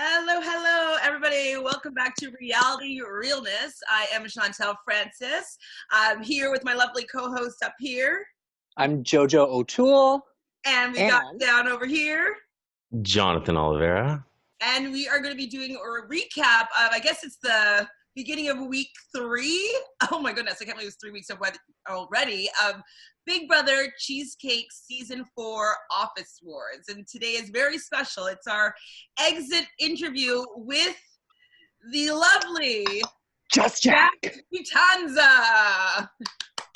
Hello, hello, everybody. Welcome back to Realnesss. I am Chantele Francis. I'm here with my lovely co-host up here. I'm Jojo'Otoole. And we got down over here. Jonathan Oliveira. And we are going to be doing a recap of, I guess it's the beginning of week 3. Oh my goodness, I can't believe it's 3 weeks already. Big Brother Cheesecake Season 4 Office Wars. And today is very special. It's our exit interview with the lovely Jack Vitanza.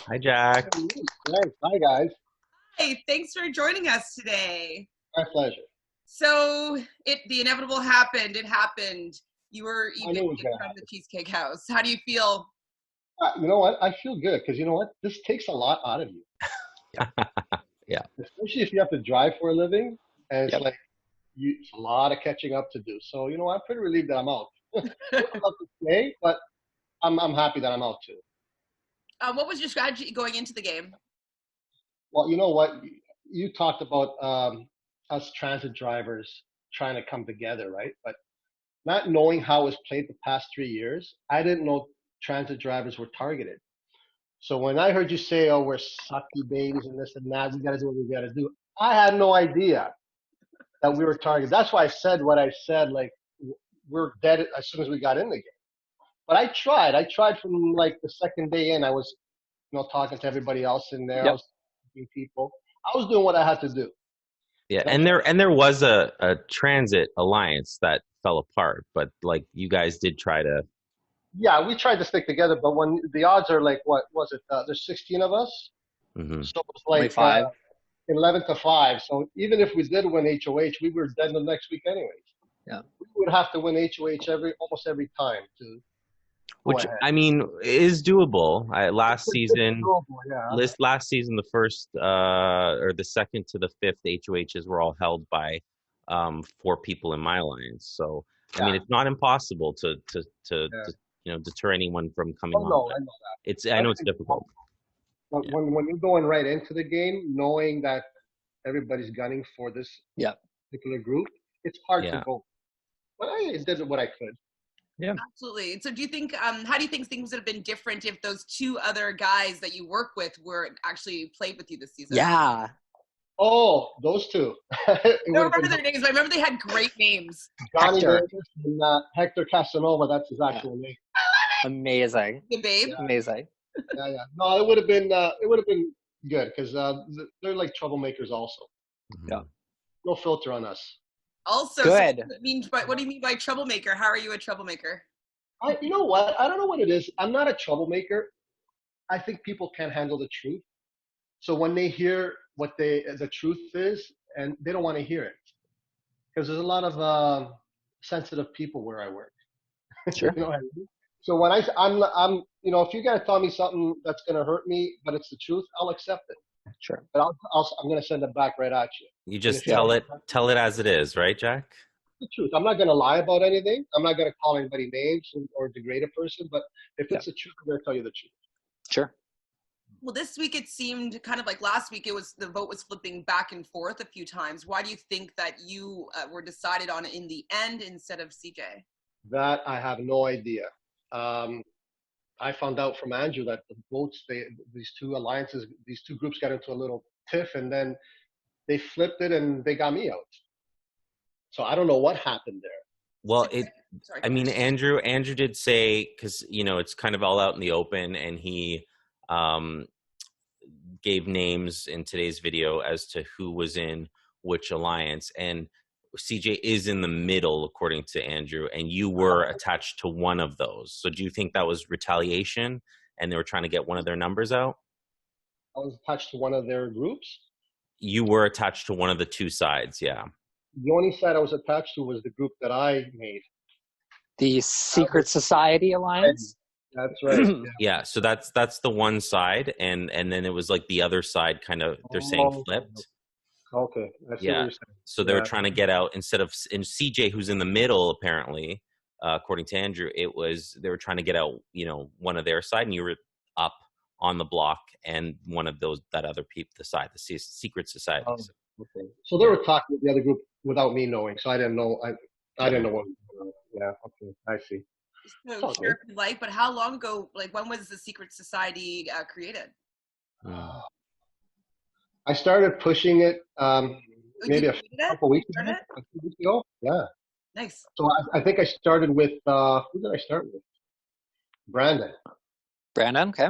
Hi, Jack. Hi, guys. Hey, thanks for joining us today. My pleasure. So the inevitable happened. It happened. You were even in front of the Cheesecake House. How do you feel? You know what? I feel good because you know what? This takes a lot out of you. Yeah. Especially if you have to drive for a living, and it's it's a lot of catching up to do. So you know, I'm pretty relieved that I'm out. I'd love to stay, but I'm happy that I'm out too. What was your strategy going into the game? Well, you know what? You talked about us transit drivers trying to come together, right? But not knowing how it was played the past 3 years, I didn't know transit drivers were targeted. So when I heard you say, "Oh, we're sucky babies and this and that, we got to do what we got to do," I had no idea that we were targeted. That's why I said what I said. Like we're dead as soon as we got in the game. But I tried. I tried from like the second day in. I was, talking to everybody else in there. Yep. I was talking to people. I was doing what I had to do. Yeah, and there was a transit alliance that fell apart, but like you guys did try to. Yeah, we tried to stick together, but when the odds are like, what was it? There's 16 of us, Mm-hmm. so it was like 5. 11-5. So even if we did win HOH, we were dead the next week anyways. Yeah, we would have to win HOH almost every time to. Which I mean is doable. Last season, last season, the first or the second to the 5th HOHs were all held by 4 people in my alliance. So I mean, it's not impossible to deter anyone from coming on. No, I know that. I know it's difficult. But when you're going right into the game, knowing that everybody's gunning for this particular group, it's hard to go. But I did what I could. Yeah, absolutely. So do you think, how do you think things would have been different if those 2 other guys that you work with were actually played with you this season? Yeah. Oh, those 2. I don't remember their names, but I remember they had great names. Johnny Davis and Hector Casanova, that's his actual name. Amazing. The babe. Yeah. Amazing. Yeah. No, it would have been good because they're like troublemakers also. Yeah. No filter on us. Also, good. So what do you mean by troublemaker? How are you a troublemaker? You know what? I don't know what it is. I'm not a troublemaker. I think people can't handle the truth. So when they hear what the truth is, and they don't want to hear it, because there's a lot of sensitive people where I work. Sure. You know what I mean? So when I'm if you're gonna tell me something that's gonna hurt me, but it's the truth, I'll accept it. Sure. But I'm gonna send it back right at you. You just tell it as it is, right, Jack? The truth. I'm not gonna lie about anything. I'm not gonna call anybody names or degrade a person. But if it's the truth, I'm gonna tell you the truth. Sure. Well, this week it seemed kind of like last week. The vote was flipping back and forth a few times. Why do you think that you were decided on in the end instead of CJ? That I have no idea. I found out from Andrew that the votes, these 2 alliances, these 2 groups got into a little tiff, and then they flipped it and they got me out. So I don't know what happened there. Well, Andrew did say, because it's kind of all out in the open, and he gave names in today's video as to who was in which alliance, and CJ is in the middle, according to Andrew, and you were attached to one of those. So do you think that was retaliation and they were trying to get one of their numbers out? I was attached to one of their groups? You were attached to one of the 2 sides, yeah. The only side I was attached to was the group that I made. The Secret Society Alliance? That's right. Yeah, so that's the one side, and then it was like the other side kind of, they're saying flipped. Okay. I see what you're saying. So they were trying to get out instead of in CJ, who's in the middle, apparently, according to Andrew, they were trying to get out, one of their side, and you were up on the block, and one of that other people, the Secret Society. Okay. So they were talking with the other group without me knowing, so I didn't know. I didn't know what. Yeah. Okay. I see. So It's all share good. if you like, but how long ago, like when was the secret society created? I started pushing it Oh, you maybe a created it? couple weeks Started ago. it? A few weeks ago. Yeah. Nice. So I think I started with who did I start with? Brandon. Brandon, okay.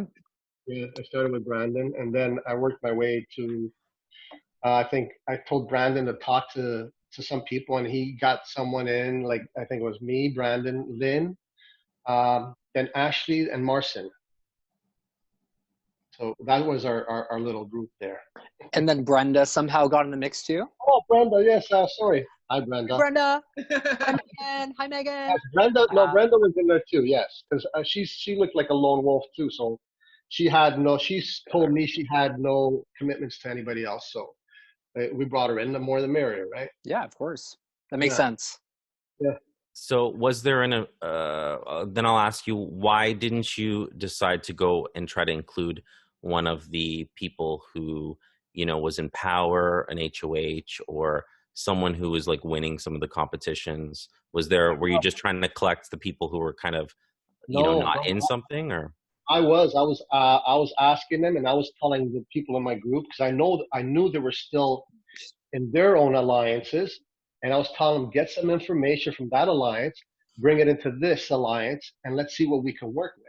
Yeah, I started with Brandon, and then I worked my way to. I think I told Brandon to talk to some people, and he got someone in. Like I think it was me, Brandon, Lynn, then Ashley and Marcin. So that was our little group there. And then Brenda somehow got in the mix too. Oh, Brenda, yes, sorry. Hi, Brenda. Brenda. Hi, Megan. Hi, Megan. Yes, Brenda, no, Brenda was in there too, yes. Because she looked like a lone wolf too, so she told me she had no commitments to anybody else, so we brought her in, the more the merrier, right? Yeah, of course. That makes Yeah. sense. Yeah. So was there then I'll ask you, why didn't you decide to go and try to include one of the people who, was in power, an HOH, or someone who was like winning some of the competitions? Were you just trying to collect the people who were kind of, not in something, or? I was asking them, and I was telling the people in my group, because I knew they were still in their own alliances, and I was telling them, get some information from that alliance, bring it into this alliance, and let's see what we can work with.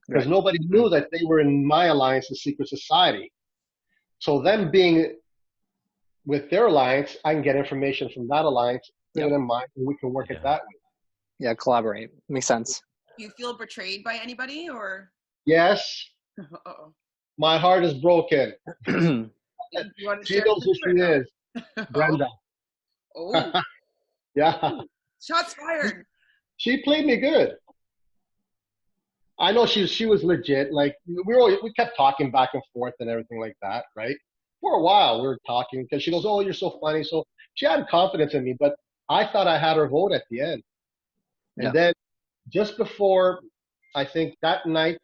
Because nobody knew that they were in my alliance, the secret society. So them being with their alliance, I can get information from that alliance, bring it in mine, and we can work it that way. Yeah, collaborate. Makes sense. You feel betrayed by anybody, or? Yes, Uh-oh. my heart is broken. You want to She share knows who this or she no? is, Brenda. Oh, Yeah, shots fired. she played me good. I know she was legit. Like we kept talking back and forth and everything like that, right? For a while we were talking because she goes, "Oh, you're so funny." So she had confidence in me, but I thought I had her vote at the end. And then just before, I think that night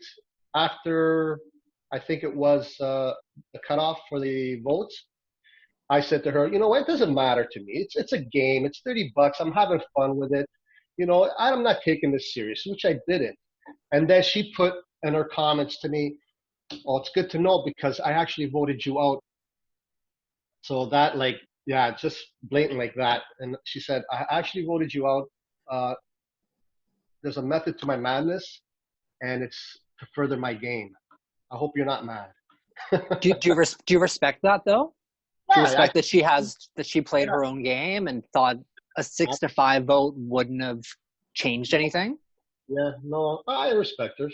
after, I think it was the cutoff for the votes, I said to her, "You know what? It doesn't matter to me. It's a game. It's $30. I'm having fun with it. I'm not taking this serious," which I didn't. And then she put in her comments to me, "Oh, it's good to know because I actually voted you out." So that, like, yeah, just blatant like that. And she said, "I actually voted you out. Uh, there's a method to my madness, and it's to further my game. I hope you're not mad." Do you respect that though? Do you Yeah, respect that she played her own game and thought a 6-5 vote wouldn't have changed anything? yeah, no, I respect her.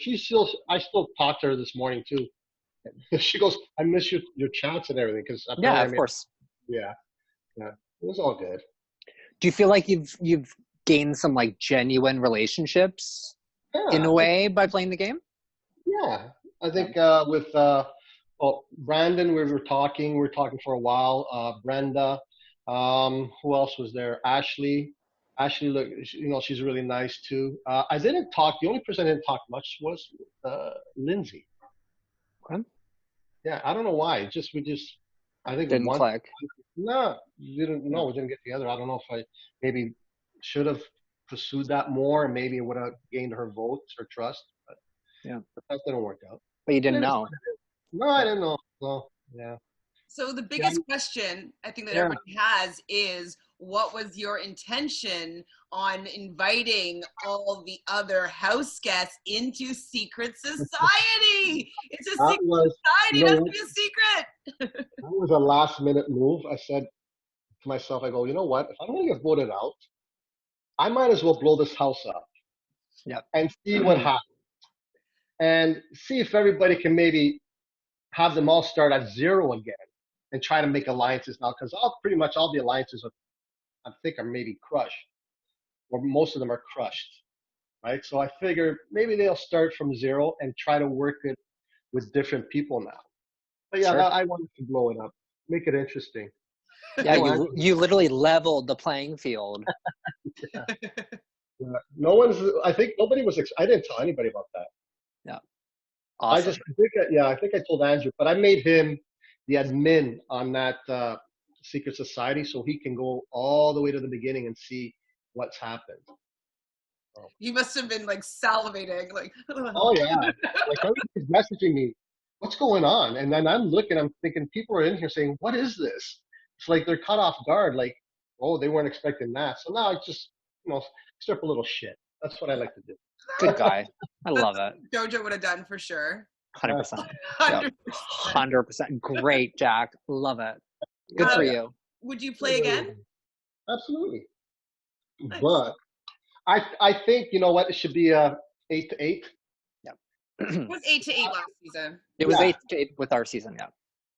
I still talked to her this morning too. She goes, "I miss your chats and everything," because Yeah, of course. Yeah, yeah, it was all good. Do you feel like you've gained some like genuine relationships in a way by playing the game? Yeah, I think with Brandon, we were talking for a while. Brenda, who else was there? Ashley. Ashley, look, she's really nice too. I didn't talk. The only person I didn't talk much was Lindsay. Okay. Yeah, I don't know why. I think Didn't click. No, we didn't get together. I don't know if I maybe should have pursued that more, and maybe it would have gained her votes or trust. But that didn't work out. But you didn't know. No, I didn't know. No, yeah. So the biggest question I think that everybody has is, what was your intention on inviting all the other house guests into secret society? It's a secret society. It doesn't be a secret. That was a last minute move. I said to myself, I go, you know what? If I'm going to get voted out, I might as well blow this house up and see what happens. And see if everybody can maybe have them all start at zero again and try to make alliances now. Because pretty much all the alliances I think are maybe crushed, or most of them are crushed, right? So I figure maybe they'll start from zero and try to work it with different people now. But yeah, I wanted to blow it up, make it interesting. Yeah, you literally leveled the playing field. Yeah. I think nobody was. I didn't tell anybody about that. Yeah. Awesome. I think I told Andrew, but I made him the admin on that secret society, so he can go all the way to the beginning and see what's happened. So. You must have been like salivating, like. Oh yeah, like everybody's messaging me, what's going on? And then I'm looking, I'm thinking people are in here saying, what is this? It's like they're caught off guard, like, oh, they weren't expecting that. So now I just, stir up a little shit. That's what I like to do. Good guy. I love it. Jojo would have done for sure. 100%. 100%. 100%. Great, Jack. Love it. Good for you. Would you play again? Absolutely. Nice. But I think, you know what, it should be 8-8. Yeah. It was 8-8 last season. It was 8-8 with our season, yeah.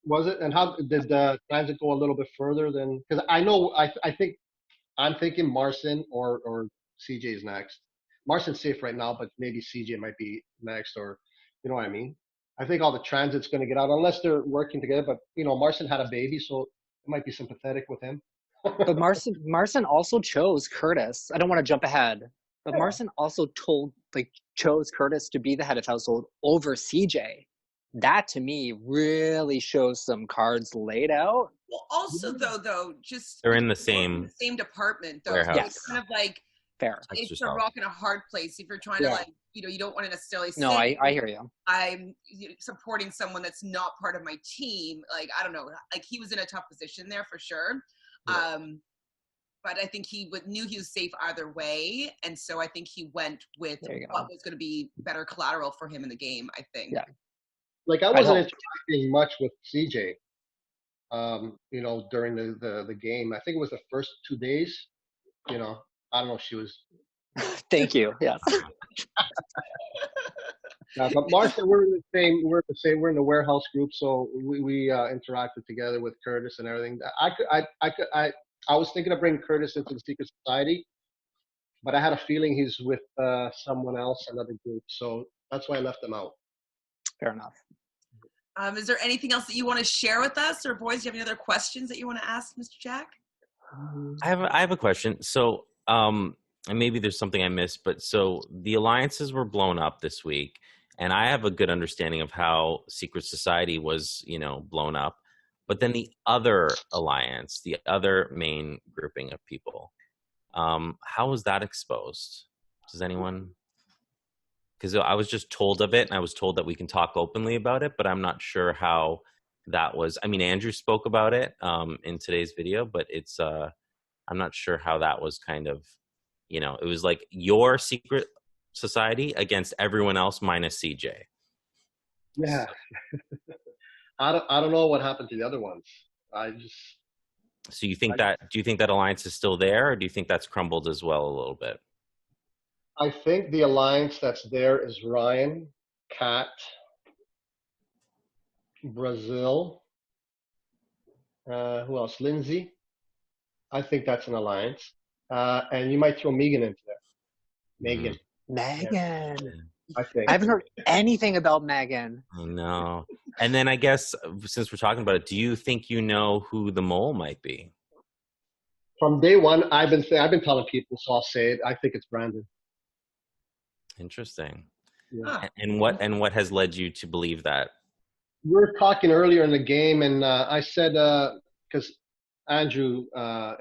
Was it? And how did the transit go a little bit further than? Because I know I'm thinking Marcin or CJ's next. Marcin's safe right now, but maybe CJ might be next, or you know what I mean. I think all the transit's going to get out unless they're working together. But Marcin had a baby, so it might be sympathetic with him. But Marcin also chose Curtis. I don't want to jump ahead, but Marcin also chose Curtis to be the head of household over CJ. That to me really shows some cards laid out. Well, also though, just they're in the same department though. warehouse. So it's kind of like fair. It's a rock and a hard place if you're trying to you don't want to necessarily say, no, I hear you. I'm supporting someone that's not part of my team. Like, I don't know, like he was in a tough position there for sure. Yeah. But I think he knew he was safe either way. And so I think he went with what was going to be better collateral for him in the game, I think. Yeah. Like I wasn't interacting much with CJ, during the game. I think it was the first 2 days, I don't know if she was. Thank you. Yes. But Marcia, we're in the warehouse group, so we interacted together with Curtis and everything. I was thinking of bringing Curtis into the Secret Society, but I had a feeling he's with someone else, another group, so that's why I left him out. Fair enough. Is there anything else that you want to share with us, or boys, do you have any other questions that you want to ask Mr. Jack? I have a question. So, and maybe there's something I missed, but so the alliances were blown up this week, and I have a good understanding of how Secret Society was, blown up. But then the other alliance, the other main grouping of people, how was that exposed? Does anyone? Because I was just told of it, and I was told that we can talk openly about it, but I'm not sure how that was. I mean, Andrew spoke about it in today's video, but it's I'm not sure how that was kind of, it was like your secret society against everyone else minus CJ. Yeah. I don't know what happened to the other ones. So do you think that alliance is still there, or do you think that's crumbled as well a little bit? I think the alliance that's there is Ryan, Kat, Brazil, who else? Lindsay. I think that's an alliance. And you might throw Megan into there. Megan. Megan. Yeah, I think. I haven't heard anything about Megan. I know. And then I guess, since we're talking about it, do you think you know who the mole might be? From day one, I've been telling people, so I'll say it. I think it's Brandon. Interesting. Yeah. And what has led you to believe that? We were talking earlier in the game, and I said, because Andrew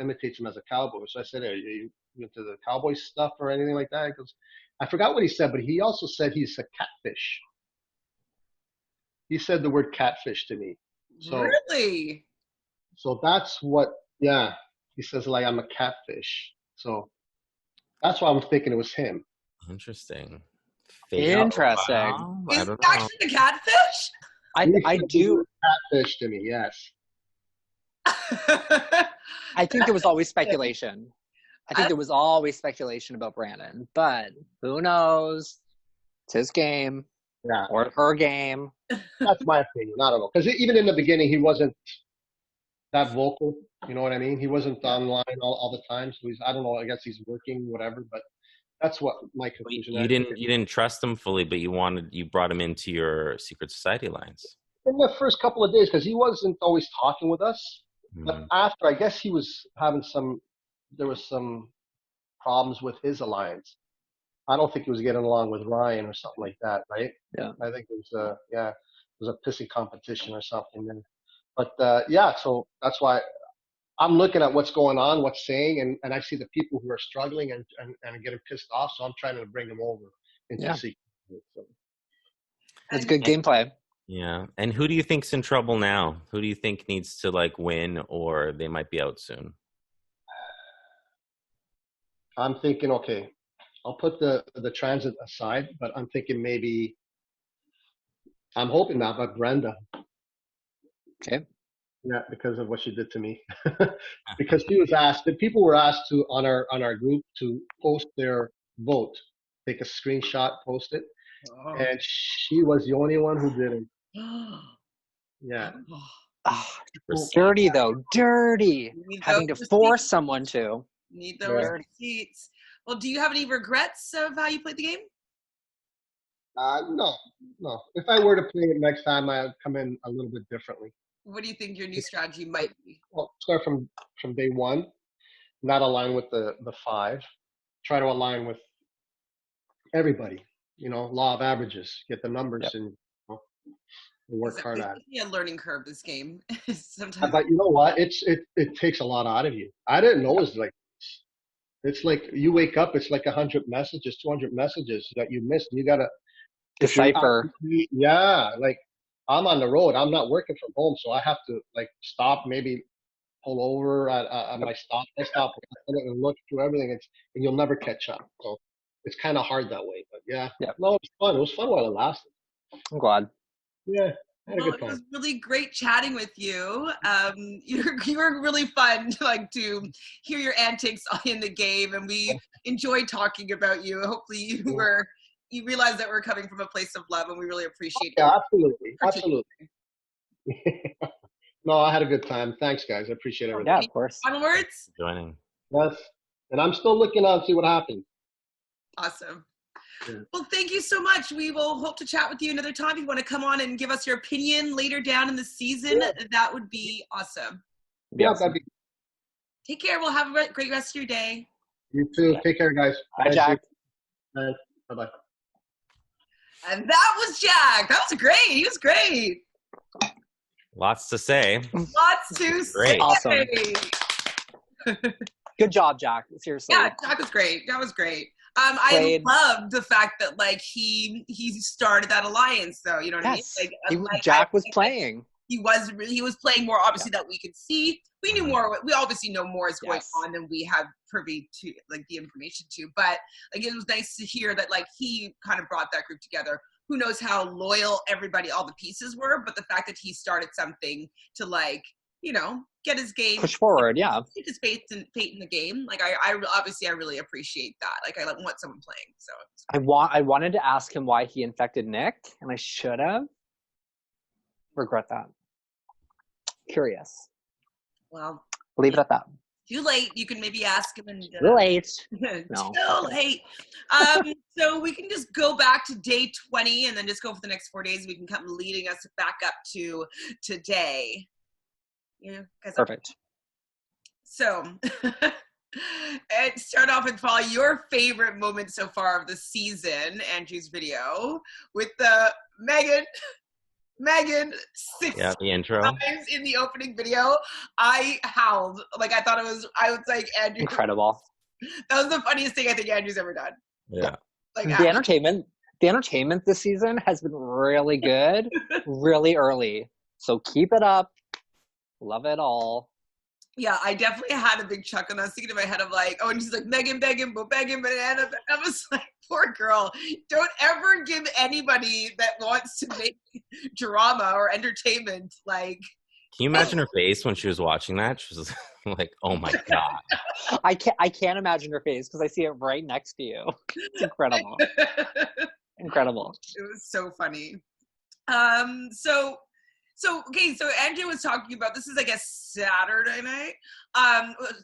imitates him as a cowboy, so I said, are you into the cowboy stuff or anything like that? Because I forgot what he said, but he also said he's a catfish. He said the word catfish to me. So, really? So that's what, yeah. He says, like, I'm a catfish. So that's why I'm thinking it was him. Interesting. Interesting. Wow. Is it actually a catfish? I do. Catfish to me, yes. I think there was always speculation. I think there was always speculation about Brandon, but who knows? It's his game, or her game. That's my opinion. I don't know, because even in the beginning, he wasn't that vocal. You know what I mean? He wasn't online all the time. So I don't know. I guess he's working, whatever. But that's what my conclusion. You didn't trust him fully, but you brought him into your secret society alliance in the first couple of days, because he wasn't always talking with us. But after, I guess he was having there was some problems with his alliance. I don't think he was getting along with Ryan or something like that, right? Yeah. I think it was a pissy competition or something. But so that's why I'm looking at what's going on, what's saying, and I see the people who are struggling and getting pissed off. So I'm trying to bring them over into secret. So. That's good gameplay. Yeah. And who do you think's in trouble now? Who do you think needs to like win, or they might be out soon? I'm thinking, okay, I'll put the transit aside, but I'm thinking maybe I'm hoping not, but Brenda. Okay. Yeah, because of what she did to me. Because she was asked, the people were asked to on our group to post their vote, take a screenshot, post it, and she was the only one who didn't. Yeah. Oh, dirty though, dirty. Having to force someone to. Need those receipts. Well, do you have any regrets of how you played the game? No. If I were to play it next time, I'd come in a little bit differently. What do you think your new strategy might be? Well, start from day one, not align with the 5. Try to align with everybody. Law of averages. Get the numbers and work hard at it. It's a learning curve, this game. Sometimes. But you know what? It takes a lot out of you. I didn't know it was like this. It's like you wake up, it's like 100 messages, 200 messages that you missed. You gotta decipher. Yeah, like I'm on the road. I'm not working from home, so I have to like stop, maybe pull over at my stop, and look through everything. And you'll never catch up. So it's kind of hard that way. But yeah, no, it was fun. It was fun while it lasted. I'm glad. Yeah. It was really great chatting with you. You were really fun to hear your antics in the game, and we enjoyed talking about you. Hopefully you realize that we're coming from a place of love, and we really appreciate it. Yeah, absolutely. No, I had a good time. Thanks, guys. I appreciate everything. Yeah, of course. Final words? Joining. Yes, and I'm still looking out to see what happens. Awesome. Well, thank you so much. We will hope to chat with you another time. If you want to come on and give us your opinion later down in the season, that would be awesome. Yeah, Take care. We'll have a great rest of your day. You too. Take care, guys. Bye, Jack. Bye-bye. And that was Jack. That was great. He was great. Lots to say. Lots to say. Awesome. Good job, Jack. Seriously. Yeah, Jack was great. That was great. I loved the fact that he started that alliance, though. You know what I mean? Jack was playing. He was playing more, obviously, that we could see. We knew more. We obviously know more is going on than we have privy to, the information to. But it was nice to hear that he kind of brought that group together. Who knows how loyal everybody, all the pieces were, but the fact that he started something to get his game push forward, keep his faith in the game. I really appreciate that. I want someone playing. So I wanted to ask him why he infected Nick, and I should have. Regret that. Curious. Well, leave it at that. Too late. You can maybe ask him. And too late. No. Too late. So we can just go back to day 20 and then just go for the next 4 days. We can come leading us back up to today. Yeah. Perfect. So, and start off and follow your favorite moment so far of the season, Andrew's video, with the Megan 6 the intro times in the opening video. I howled. I was like, Andrew. Incredible. That was the funniest thing I think Andrew's ever done. Yeah. The entertainment this season has been really good, really early. So keep it up. Love it all. Yeah, I definitely had a big chuckle. And I was thinking in my head of and she's like, Megan, banana. I was like, poor girl. Don't ever give anybody that wants to make drama or entertainment Can you imagine her face when she was watching that? She was like, oh my God. I can't imagine her face because I see it right next to you. It's incredible. Incredible. It was so funny. So Andrew was talking about, this is, I guess, Saturday night.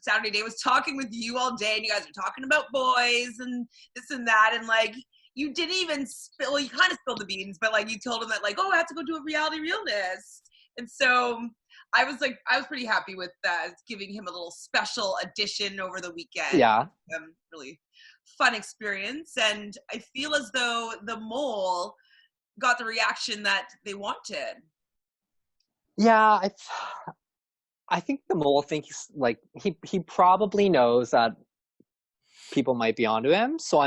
Saturday day, was talking with you all day, and you guys were talking about boys and this and that, and you didn't even spill, you kind of spilled the beans, but you told him that I have to go do a reality realness. And so I was pretty happy with giving him a little special edition over the weekend. Yeah. Really fun experience. And I feel as though the mole got the reaction that they wanted. Yeah, I think the mole thinks like he probably knows that people might be onto him. So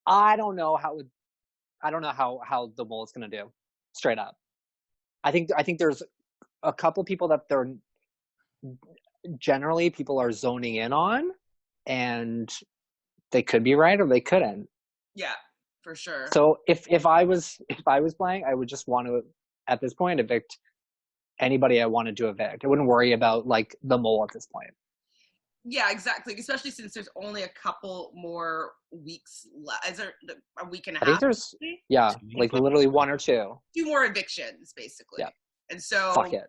I don't know how the mole is gonna do. Straight up. I think there's a couple people that they're generally people are zoning in on, and they could be right or they couldn't. Yeah, for sure. So if I was playing, I would just want to at this point evict anybody I wanted to evict. I wouldn't worry about like the mole at this point. Yeah, exactly. Especially since there's only a couple more weeks left. Is there a week and a half? I think there's like literally 1 or 2. 2 more evictions, basically. Yeah. And so fuck it.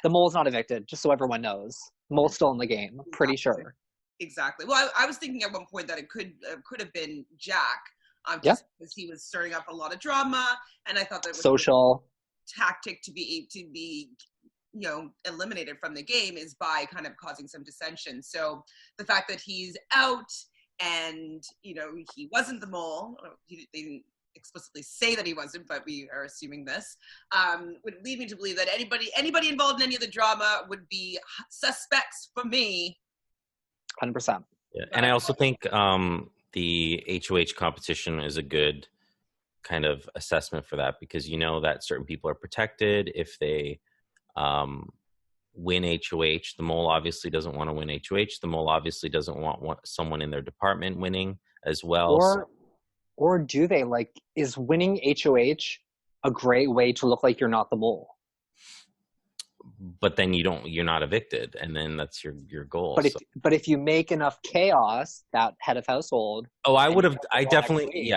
The mole's not evicted, just so everyone knows. Mole's still in the game, pretty sure. Exactly. Well, I was thinking at one point that it could have been Jack, just because he was stirring up a lot of drama, and I thought that was social a tactic to be eliminated from the game is by kind of causing some dissension. So the fact that he's out and he wasn't the mole, they didn't explicitly say that he wasn't, but we are assuming this, would lead me to believe that anybody involved in any of the drama would be suspects for me. 100%. Yeah. And I also think the HOH competition is a good kind of assessment for that, because that certain people are protected if they win HOH. The mole obviously doesn't want to win HOH. The mole obviously doesn't want someone in their department winning as well. Or do they? Like, is winning HOH a great way to look like you're not the mole? But then you're not evicted, and then that's your goal. But if you make enough chaos, that head of household. Oh, I would have definitely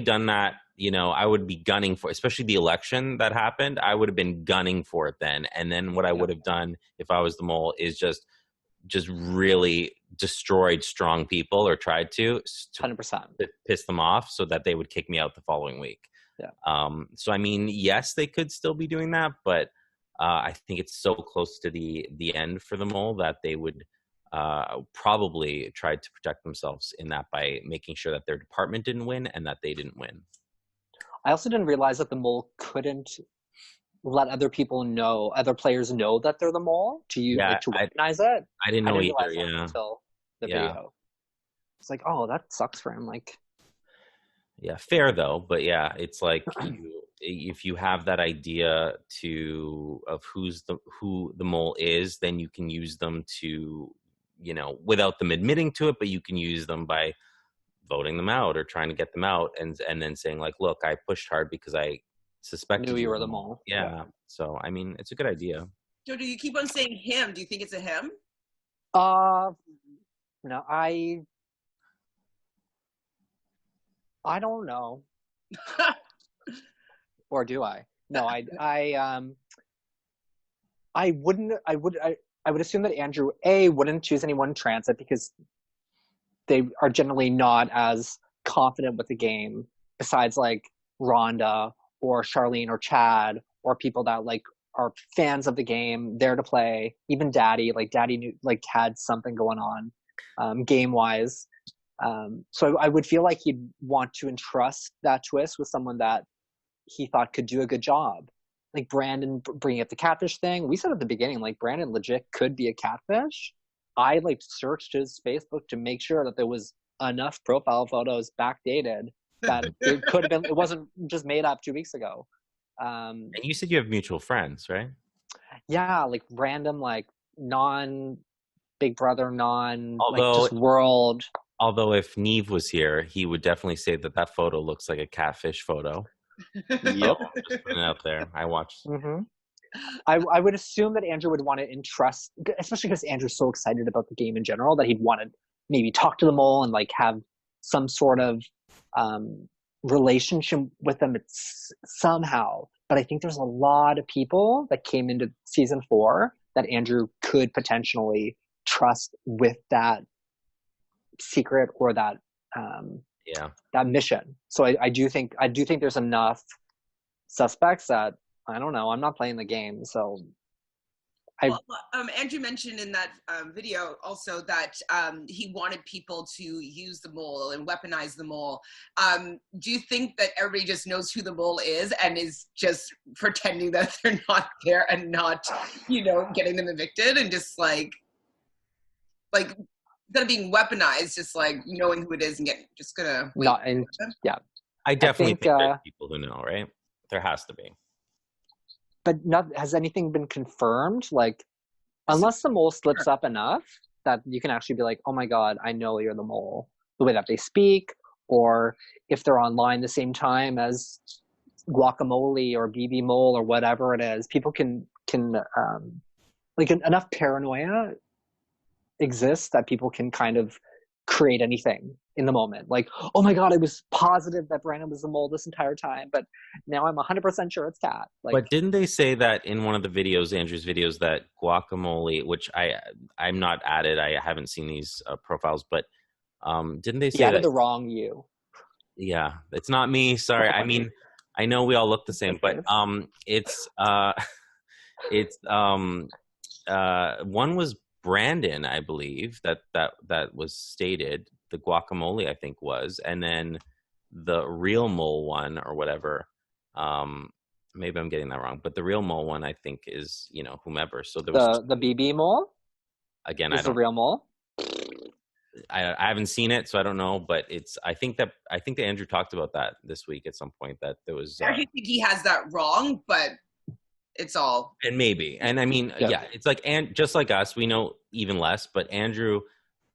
done that. I would be gunning for, especially the election that happened. I would have been gunning for it then. And then what I would have done if I was the mole is just really destroyed strong people, or tried to 100% piss them off so that they would kick me out the following week. Yeah. So I mean, yes, they could still be doing that, but I think it's so close to the end for the mole that they would probably try to protect themselves in that by making sure that their department didn't win and that they didn't win. I also didn't realize that the mole couldn't let other players know that they're the mole to recognize it. I didn't know either. Yeah. Until the video. It's like, oh, that sucks for him. Like, yeah, fair though. But yeah, it's like if you have that idea of who the mole is, then you can use them to, without them admitting to it, but you can use them by voting them out or trying to get them out, and then saying like, look, I pushed hard because I suspected knew you were the mole. Yeah. So I mean, it's a good idea. Jojo, you keep on saying him. Do you think it's a him? No, I don't know. Or do I? No, I would assume that Andrew wouldn't choose anyone in transit because they are generally not as confident with the game, besides like Rhonda or Charlene or Chad or people that like are fans of the game, there to play. Even Daddy knew, like, had something going on game wise. So I would feel like he'd want to entrust that twist with someone that he thought could do a good job. Like Brandon bringing up the catfish thing. We said at the beginning, like, Brandon legit could be a catfish. I like searched his Facebook to make sure that there was enough profile photos backdated that it could have been, it wasn't just made up 2 weeks ago. And you said you have mutual friends, right? Yeah, like random, like non Big Brother, just world. Although if Neve was here, he would definitely say that photo looks like a catfish photo. Yep. Just putting it out there. I watched. Mm-hmm. I would assume that Andrew would want to entrust, especially because Andrew's so excited about the game in general, that he'd want to maybe talk to the mole and like have some sort of relationship with them somehow. But I think there's a lot of people that came into season 4 that Andrew could potentially trust with that secret or that that mission. So I do think there's enough suspects that, I don't know, I'm not playing the game, so Well, Andrew mentioned in that video also that he wanted people to use the mole and weaponize the mole. Do you think that everybody just knows who the mole is and is just pretending that they're not there and not, getting them evicted and just like instead of being weaponized, just like knowing who it is and just gonna wait? I definitely think there's people who know, right? There has to be. But has anything been confirmed? Like, unless the mole slips up enough that you can actually be like, oh my God, I know you're the mole. The way that they speak, or if they're online the same time as Guacamole or BB Mole or whatever it is, people can enough paranoia exists that people can kind of create anything in the moment. Like, oh my God, I was positive that Brandon was the mole this entire time, but now I'm 100% sure it's Kat. But didn't they say that in one of the videos, Andrew's videos, that Guacamole, which I'm not at it, I haven't seen these profiles, but didn't they say added the wrong you? Yeah, it's not me. Sorry. I mean, I know we all look the same, but one was Brandon, I believe, that was stated. The Guacamole, I think, was, and then the real mole one or whatever. Maybe I'm getting that wrong, but the real mole one, I think, is whomever. So there was the BB mole. Again, is the real mole. I haven't seen it, so I don't know. But I think that Andrew talked about that this week at some point, that there was. I think he has that wrong, but it's all. And maybe, and I mean, it's like, and just like us, we know even less. But Andrew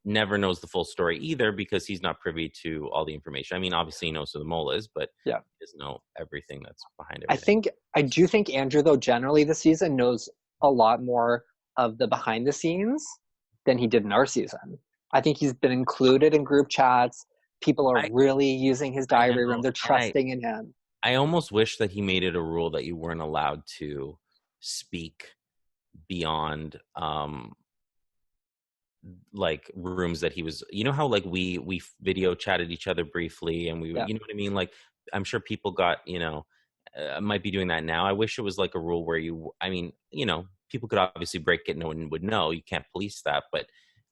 never knows the full story either, because he's not privy to all the information. I mean, obviously he knows who the mole is, but he doesn't know everything that's behind everything. I do think Andrew, though, generally this season knows a lot more of the behind the scenes than he did in our season. I think he's been included in group chats. People are really using his diary room. They're trusting in him. I almost wish that he made it a rule that you weren't allowed to speak beyond like rooms that he was, how like we video chatted each other briefly, and we you know what I mean, like I'm sure people got might be doing that now. I wish it was like a rule where people could obviously break it, no one would know, you can't police that, but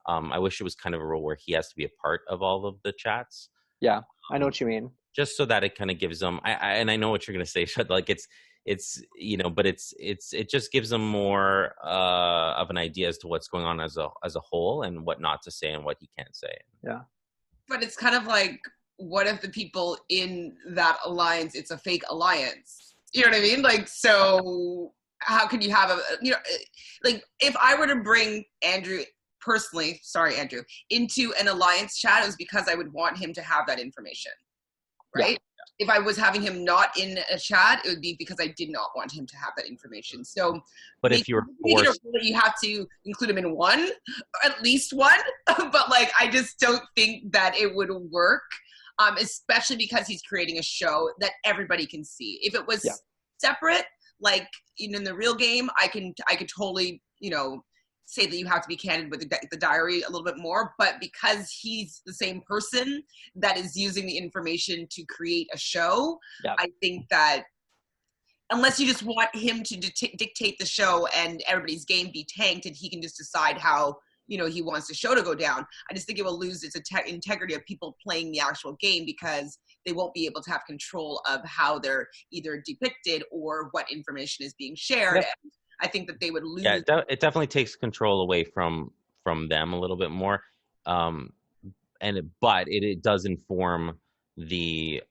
I wish it was kind of a rule where he has to be a part of all of the chats. I know what you mean, just so that it kind of gives them and I know what you're going to say, like it's but it just gives them more of an idea as to what's going on as a whole, and what not to say and what he can't say. But it's kind of like, what if the people in that alliance, it's a fake alliance? You know what I mean? Like, so how can you have like if I were to bring Andrew personally, sorry Andrew, into an alliance chat, it was because I would want him to have that information, right? If I was having him not in a chat, it would be because I did not want him to have that information. So, but if you were forced, you have to include him in one, at least one. But like, I just don't think that it would work, especially because he's creating a show that everybody can see. If it was separate, like in the real game, I could totally say that you have to be candid with the diary a little bit more, but because he's the same person that is using the information to create a show, I think that unless you just want him to dictate the show and everybody's game be tanked and he can just decide how he wants the show to go down, I just think it will lose its integrity of people playing the actual game, because they won't be able to have control of how they're either depicted or what information is being shared. And I think that they would lose. Yeah, it definitely takes control away from them a little bit more, but it does inform the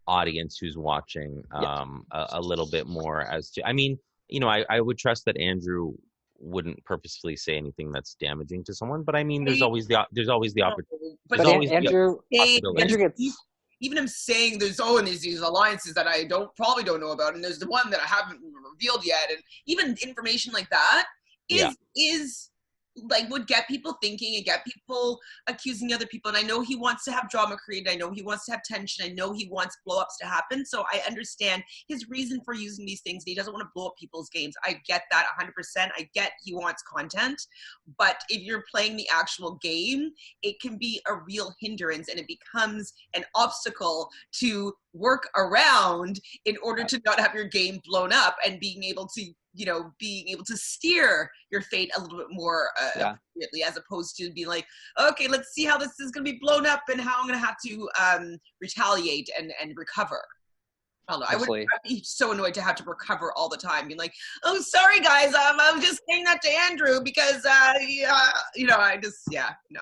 audience who's watching a little bit more as to. I mean, I would trust that Andrew wouldn't purposefully say anything that's damaging to someone, but I mean, there's always the opportunity. But Andrew gets. Even him saying there's these alliances that I probably don't know about, and there's the one that I haven't revealed yet, and even information like that is like would get people thinking and get people accusing other people. And I know he wants to have drama created. I know he wants to have tension. I know he wants blow-ups to happen. So I understand his reason for using these things. He doesn't want to blow up people's games. I get that 100%. I get he wants content. But if you're playing the actual game, it can be a real hindrance, and it becomes an obstacle to work around in order to not have your game blown up and being able to being able to steer your fate a little bit more appropriately, as opposed to being like, okay, let's see how this is going to be blown up and how I'm going to have to retaliate and recover. I don't know. I'd be so annoyed to have to recover all the time, being like, "Oh, sorry guys, I was just saying that to Andrew because, no."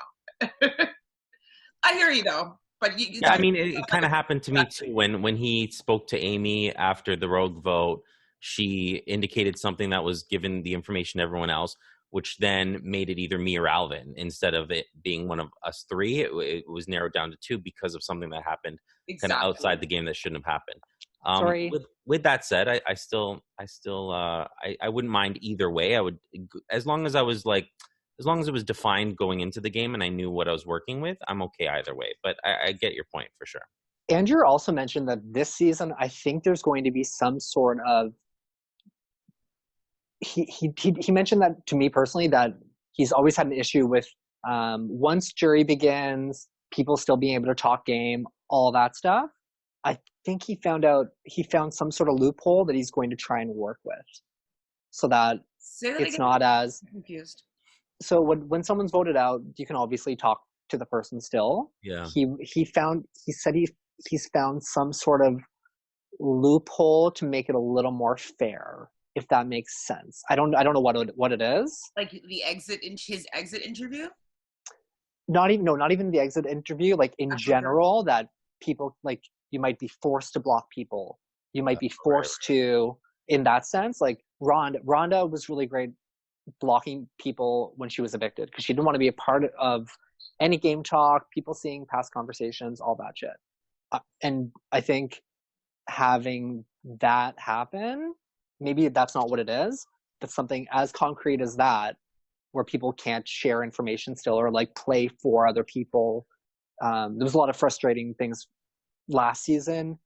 I hear you though, but I mean, it kind of happened to me too when he spoke to Amy after the rogue vote. She indicated something that was given the information to everyone else, which then made it either me or Alvin instead of it being one of us three. It was narrowed down to two because of something that happened kind of outside the game that shouldn't have happened. Sorry. With that said, I wouldn't mind either way. I would, as long as it was defined going into the game and I knew what I was working with, I'm okay either way. But I get your point for sure. Andrew also mentioned that this season, I think there's going to be some sort of. He mentioned that to me personally, that he's always had an issue with once jury begins, people still being able to talk game, all that stuff. I think he found some sort of loophole that he's going to try and work with, so that it's not as confused. So when someone's voted out, you can obviously talk to the person still. Yeah. He said he's found some sort of loophole to make it a little more fair, if that makes sense. I don't know what it is. Like his exit interview? Not even the exit interview, like in general, that people, like, you might be forced to block people. You might be forced to, in that sense, like Rhonda was really great blocking people when she was evicted because she didn't want to be a part of any game talk, people seeing past conversations, all that shit. And I think having that happen, maybe that's not what it is, but something as concrete as that, where people can't share information still or like play for other people. There was a lot of frustrating things last season,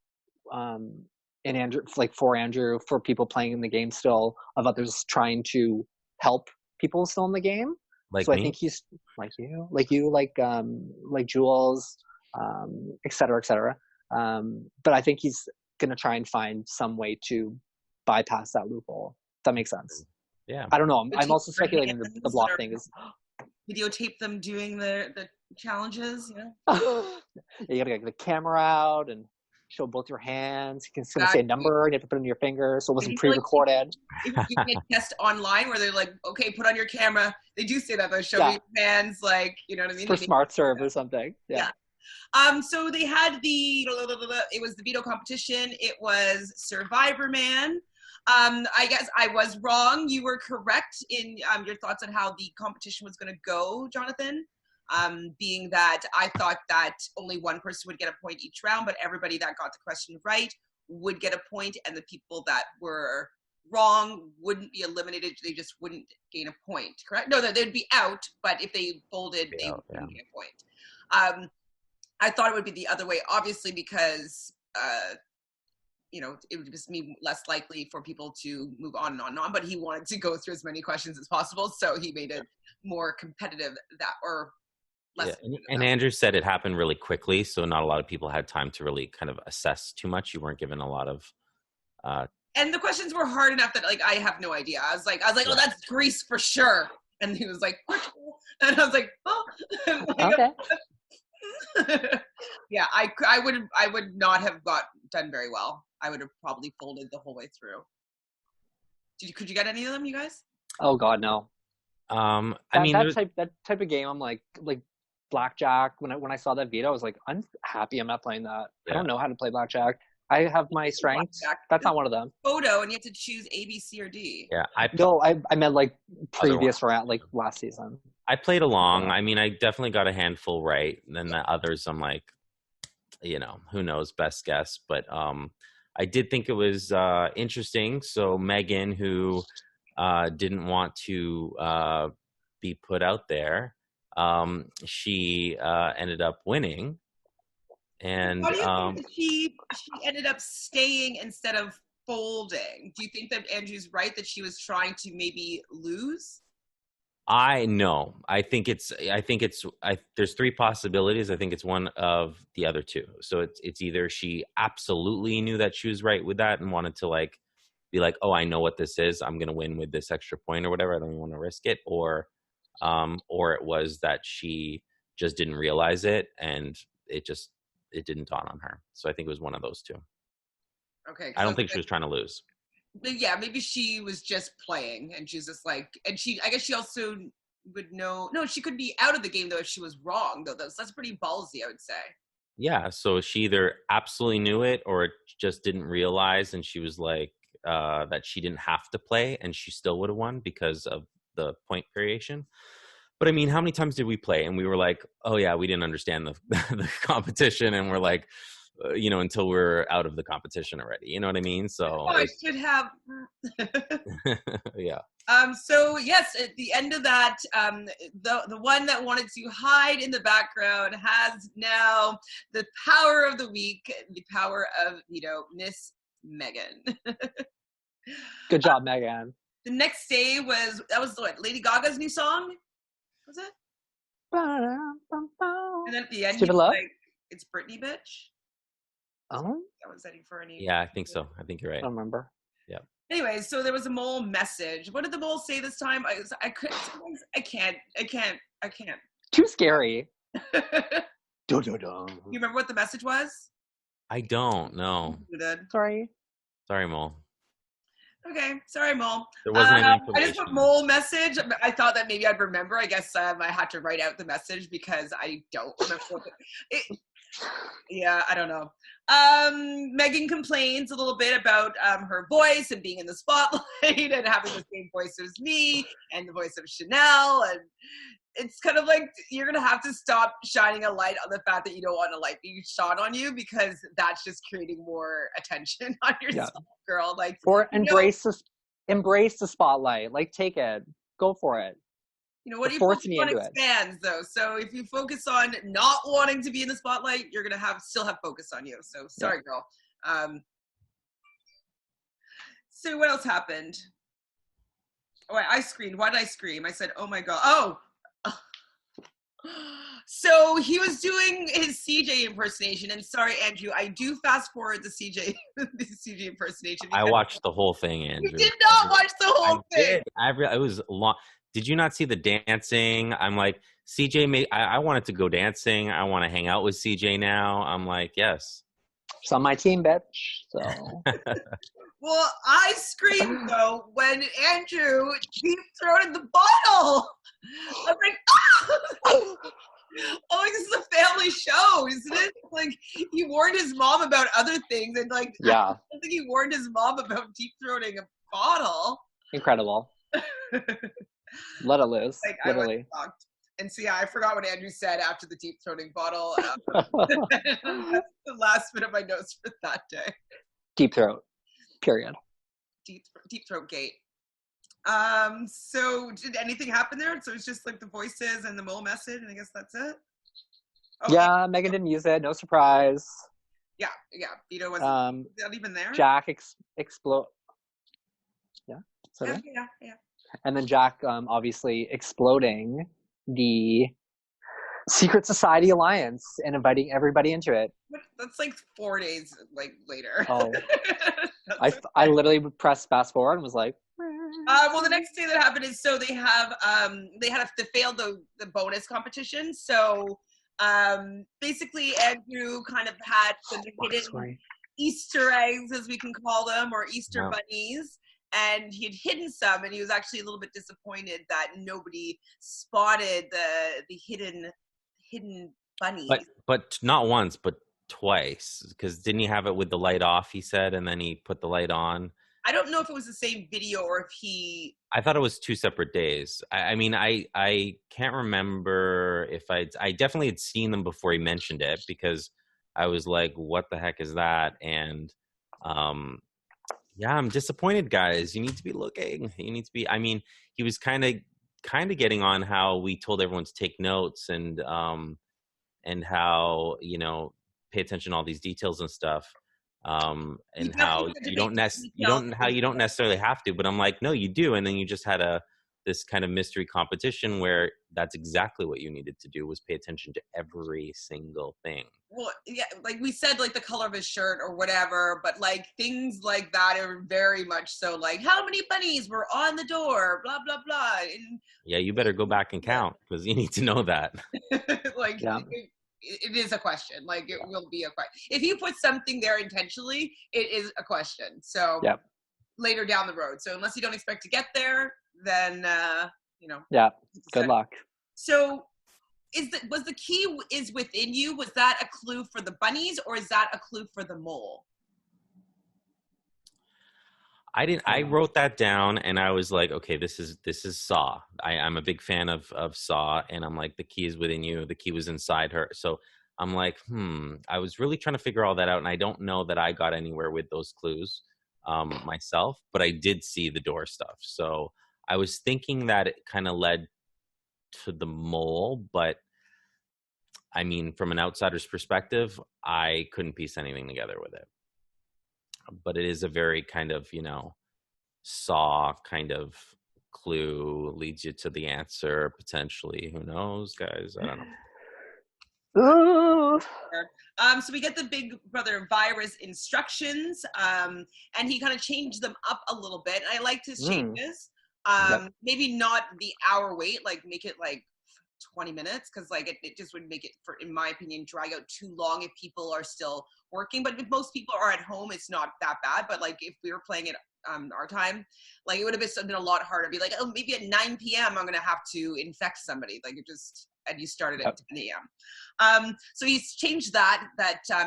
and Andrew, like for Andrew, for people playing in the game still, of others trying to help people still in the game. Like so me? I think he's like Jules, et cetera, et cetera. But I think he's gonna try and find some way to bypass that loophole. If that makes sense. Yeah. I don't know. I'm also speculating the block thing is videotape them doing the challenges. You gotta get the camera out and show both your hands. You can say a number, you have to put it in your finger, so it wasn't pre-recorded. If you can test online where they're like, okay, put on your camera. They do say that, though. Show me your hands, like, you know what I mean? For smart serve or something. Yeah. So they had it was the veto competition. It was Survivor Man. I guess I was wrong. You were correct in your thoughts on how the competition was going to go, Jonathan. Being that I thought that only one person would get a point each round, but everybody that got the question right would get a point, and the people that were wrong wouldn't be eliminated. They just wouldn't gain a point, correct? No, they'd be out, but if they folded, they wouldn't get a point. I thought it would be the other way, obviously, because it would just be less likely for people to move on and on and on, but he wanted to go through as many questions as possible, so he made it more competitive less. Yeah. And Andrew said it happened really quickly, so not a lot of people had time to really kind of assess too much. You weren't given a lot of and the questions were hard enough that, like, I have no idea. I was like, oh, that's Greece for sure. And he was like, and I was like, oh. Okay. Yeah, I would not have done very well. I would have probably folded the whole way through. Could you get any of them, you guys? Oh God, no. That type of game, I'm like blackjack. When I saw that veto, I was like, I'm happy I'm not playing that. Yeah. I don't know how to play blackjack. I have my strengths. That's not one of them. Photo, and you have to choose A, B, C, or D. Yeah, I meant like previous round, like last season. I played along. I mean, I definitely got a handful right. And then the others, I'm like, who knows, best guess. But I did think it was interesting. So Megan, who didn't want to be put out there, she ended up winning. And how do you think that she ended up staying instead of folding? Do you think that Andrew's right that she was trying to maybe lose? I think there's three possibilities. I think it's one of the other two. So it's either she absolutely knew that she was right with that and wanted to, like, be like, oh, I know what this is. I'm going to win with this extra point or whatever. I don't even want to risk it. Or it was that she just didn't realize it and it didn't dawn on her. So I think it was one of those two. Okay. I don't think she was trying to lose. Yeah, maybe she was just playing and she's just like, and I guess she also would know, no, she could be out of the game though if she was wrong though. That's pretty ballsy, I would say. Yeah, so she either absolutely knew it or just didn't realize, and she was like that she didn't have to play and she still would have won because of the point variation. But I mean, how many times did we play and we were like, oh yeah, we didn't understand the competition, and we're like, until we're out of the competition already. You know what I mean? So I should have. Yeah. So yes, at the end of that, the one that wanted to hide in the background has now the power of the week, the power of Miss Megan. Good job, Megan. The next day was what, Lady Gaga's new song? Was it? And then at the end, he was like, "It's Britney, bitch." Oh, that was setting for any. Yeah, I think so. I think you're right. I don't remember. Yeah. Anyway, so there was a mole message. What did the mole say this time? I can't. Too scary. You remember what the message was? I don't know. You did. Sorry, Mole. Okay, sorry, Mole. There wasn't any information. I just put Mole message. I thought that maybe I'd remember. I guess I had to write out the message because I don't remember. Yeah, I don't know. Megan complains a little bit about her voice and being in the spotlight and having the same voice as me and the voice of Chanel, and it's kind of like you're gonna have to stop shining a light on the fact that you don't want to light being shone on you, because that's just creating more attention on yourself, girl. Like, or embrace the spotlight. Like, take it, go for it. What do you focus on expands though. So if you focus on not wanting to be in the spotlight, you're gonna still have focus on you. So sorry, girl. So what else happened? Oh, I screamed. Why did I scream? I said, "Oh my god!" Oh. So he was doing his CJ impersonation, and sorry, Andrew, I do fast forward the CJ impersonation. I watched the whole thing, Andrew. You did not watch the whole thing. It was long. Did you not see the dancing? I'm like, CJ, I wanted to go dancing. I want to hang out with CJ now. I'm like, yes. It's on my team, bitch. So. Well, I screamed though when Andrew deep-throated the bottle. I was like, oh, this is a family show, isn't it? Like, he warned his mom about other things, and like, yeah, I don't think he warned his mom about deep-throating a bottle. Incredible. Let it loose, like, literally. I was shocked. And see, I forgot what Andrew said after the deep-throating bottle. That's the last bit of my notes for that day. Deep throat. Period. Deep throat gate. So did anything happen there? So it's just like the voices and the mole message, and I guess that's it. Okay. Yeah, Megan didn't use it. No surprise. Yeah. Vito wasn't not even there. Jack explode. Yeah. Yeah. And then Jack, obviously exploding the Secret Society Alliance and inviting everybody into it. That's like 4 days later. Oh. I literally pressed fast forward and was like, well, the next thing that happened is, so they failed the bonus competition. So basically Andrew kind of had some hidden Easter eggs, as we can call them, or Easter bunnies. And he had hidden some, and he was actually a little bit disappointed that nobody spotted the hidden bunnies. But not once, but twice. Because didn't he have it with the light off, he said, and then he put the light on? I don't know if it was the same video or if he... I thought it was 2 separate days. I mean, I can't remember if I definitely had seen them before he mentioned it, because I was like, what the heck is that? And yeah, I'm disappointed, guys. You need to be looking. You need to be. I mean, he was kind of getting on how we told everyone to take notes and how pay attention to all these details and stuff, and how you don't necessarily have to. But I'm like, no, you do. And then you just had a this kind of mystery competition where that's exactly what you needed to do, was pay attention to every single thing. Well, yeah, like we said, like the color of his shirt or whatever, but like things like that are very much so like how many bunnies were on the door, blah blah blah. And yeah, you better go back and count, because you need to know that. like it is a question. Like it will be a question. If you put something there intentionally, it is a question. So later down the road. So unless you don't expect to get there, then you know. Yeah. Good luck. So was the key is within you? Was that a clue for the bunnies, or is that a clue for the mole? I wrote that down, and I was like, okay, this is Saw. I'm a big fan of Saw, and I'm like, the key is within you. The key was inside her. So I'm like, I was really trying to figure all that out, and I don't know that I got anywhere with those clues myself, but I did see the door stuff. So I was thinking that it kind of led to the mole, but I mean, from an outsider's perspective, I couldn't piece anything together with it. But it is a very kind of, Saw kind of clue, leads you to the answer potentially. Who knows, guys? I don't know. So we get the Big Brother virus instructions, and he kind of changed them up a little bit. And I liked his changes. Maybe not the hour wait, like make it like 20 minutes, because like it just would make it, for in my opinion, drag out too long if people are still working. But if most people are at home, it's not that bad. But like if we were playing it our time, like it would have been a lot harder. Be like, oh, maybe at 9 p.m. I'm gonna have to infect somebody. Like it just, and you started at 10 a.m. So he's changed that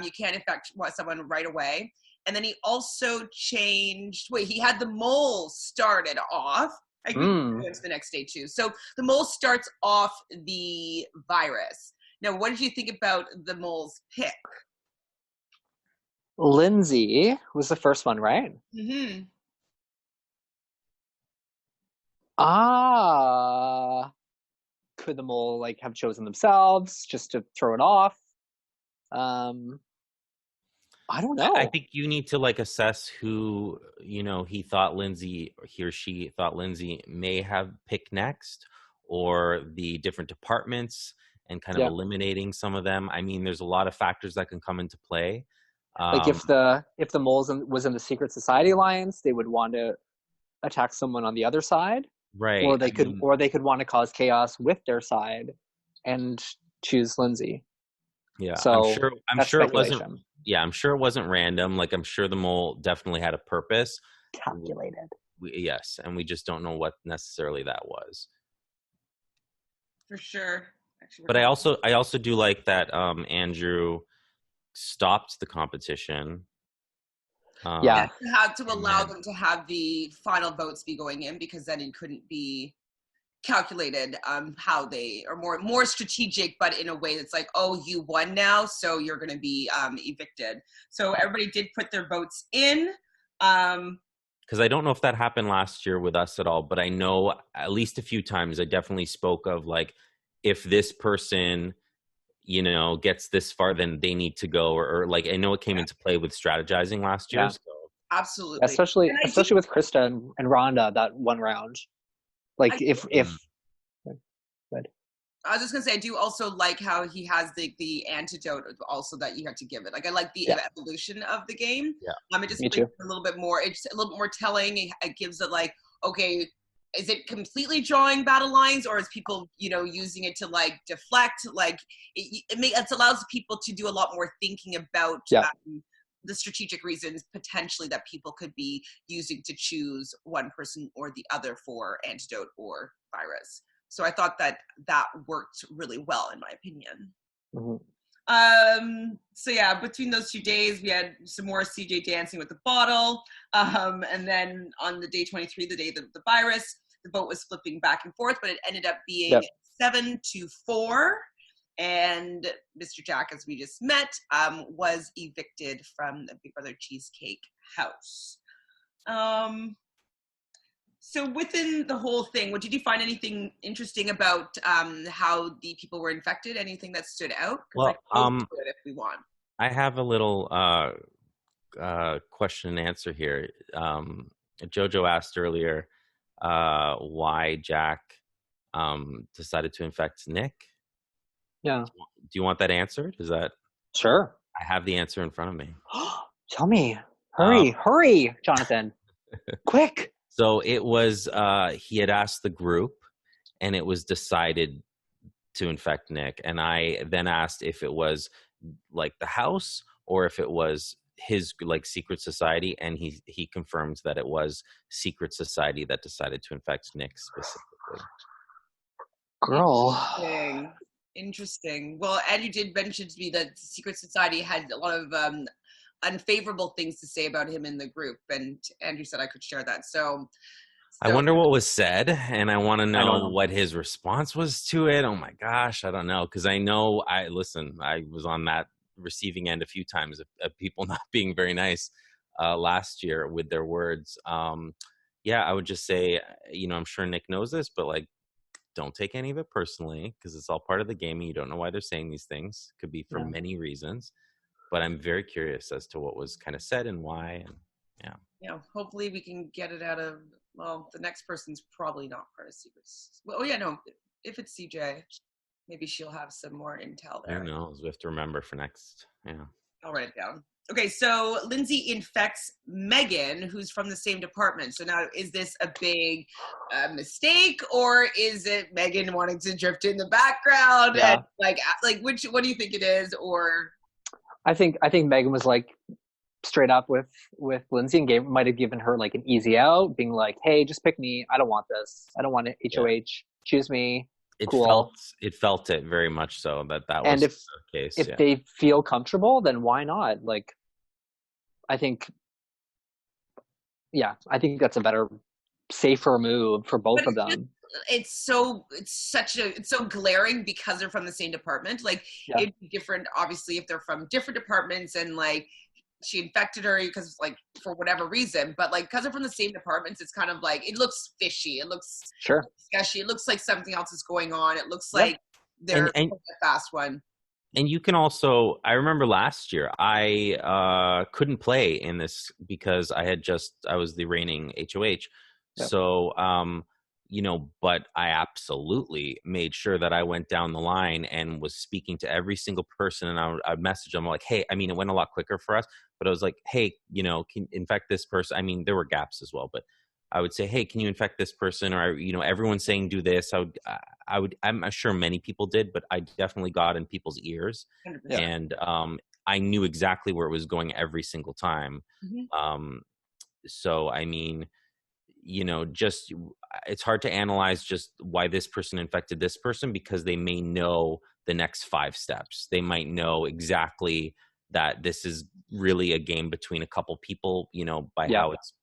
you can't infect someone right away. And then he also changed, he had the mole started off. I agree it's the next day too. So the mole starts off the virus. Now, what did you think about the mole's pick? Lindsay was the first one, right? Mm-hmm. Could the mole like have chosen themselves just to throw it off? I don't know. I think you need to like assess who, he thought Lindsay, or he or she thought Lindsay may have picked next, or the different departments, and kind of eliminating some of them. I mean, there's a lot of factors that can come into play. Like if the mole was in the Secret Society Alliance, they would want to attack someone on the other side, right? Or they could want to cause chaos with their side and choose Lindsay. Yeah, so I'm sure it wasn't. Yeah, I'm sure it wasn't random. Like I'm sure the mole definitely had a purpose. Calculated. Yes, and we just don't know what necessarily that was. For sure. Actually, but I also do like that Andrew stopped the competition. Had to allow them to have the final votes be going in, because then it couldn't be calculated how they are more strategic, but in a way that's like, oh, you won now, so you're going to be evicted. So everybody did put their votes in. Because I don't know if that happened last year with us at all, but I know at least a few times I definitely spoke of like, if this person, gets this far, then they need to go, or like, I know it came into play with strategizing last year. So. Absolutely. Especially with Krista and Rhonda, that one round. Like if good. I was just gonna say, I do also like how he has the antidote also that you have to give it. Like I like the evolution of the game. Yeah. It just makes it a little bit more. It's a little bit more telling. It gives it like, okay, is it completely drawing battle lines, or is people using it to like deflect? Like it allows people to do a lot more thinking about. The strategic reasons potentially that people could be using to choose one person or the other for antidote or virus. So I thought that worked really well, in my opinion. Mm-hmm. So yeah, between those 2 days, we had some more CJ dancing with the bottle. And then on the day 23, the day of the virus, the vote was flipping back and forth, but it ended up being 7-4. And Mr. Jack, as we just met, was evicted from the Big Brother Cheesecake house. So within the whole thing, did you find anything interesting about how the people were infected? Anything that stood out? Well, if we want. I have a little question and answer here. Jojo asked earlier, why Jack decided to infect Nick? Yeah. Do you want that answered? Is that Sure. I have the answer in front of me. Tell me. Hurry, Jonathan. Quick. So it was he had asked the group, and it was decided to infect Nick. And I then asked if it was like the house or if it was his like secret society, and he confirmed that it was secret society that decided to infect Nick specifically. Girl. Interesting. Well, and you did mention to me that secret society had a lot of unfavorable things to say about him in the group, and Andrew said I could share that. So I wonder what was said, and I want to know know what his response was to it. Oh my gosh, I don't know, because I know I was on that receiving end a few times of people not being very nice last year with their words. Yeah, I would just say, I'm sure Nick knows this, but like, don't take any of it personally, because it's all part of the game, and you don't know why they're saying these things. Could be for many reasons, but I'm very curious as to what was kind of said and why. And hopefully we can get it out of. Well, the next person's probably not part of secrets. Well, no. If it's CJ, maybe she'll have some more intel there. Who knows? We have to remember for next. Yeah. I'll write it down. Okay, so Lindsay infects Megan, who's from the same department. So now, is this a big mistake, or is it Megan wanting to drift in the background? Yeah. And like what do you think it is? Or I think Megan was like straight up with Lindsay and might have given her like an easy out, being like, "Hey, just pick me. I don't want this. I don't want it. HOH. Choose me." It cool. felt it very much so that and was the case. If they feel comfortable, then why not? Like, I think that's a better, safer move for both of them. It's so glaring because they're from the same department. Like, it'd be different, obviously, if they're from different departments and like she infected her because like for whatever reason, but like because they're from the same departments, it's kind of like it looks fishy. It looks sketchy. It looks like something else is going on. It looks like they're a fast one. And you can also, I remember last year, I couldn't play in this because I was the reigning HOH. Yep. So, but I absolutely made sure that I went down the line and was speaking to every single person. And I'd message them like, hey, I mean, it went a lot quicker for us, but I was like, hey, can infect this person. I mean, there were gaps as well, but I would say, hey, can you infect this person? Or, everyone's saying do this. I'm sure many people did, but I definitely got in people's ears. 100%. And I knew exactly where it was going every single time. Mm-hmm. So, I mean, just it's hard to analyze just why this person infected this person, because they may know the next 5 steps. They might know exactly that this is really a game between a couple people, by how it's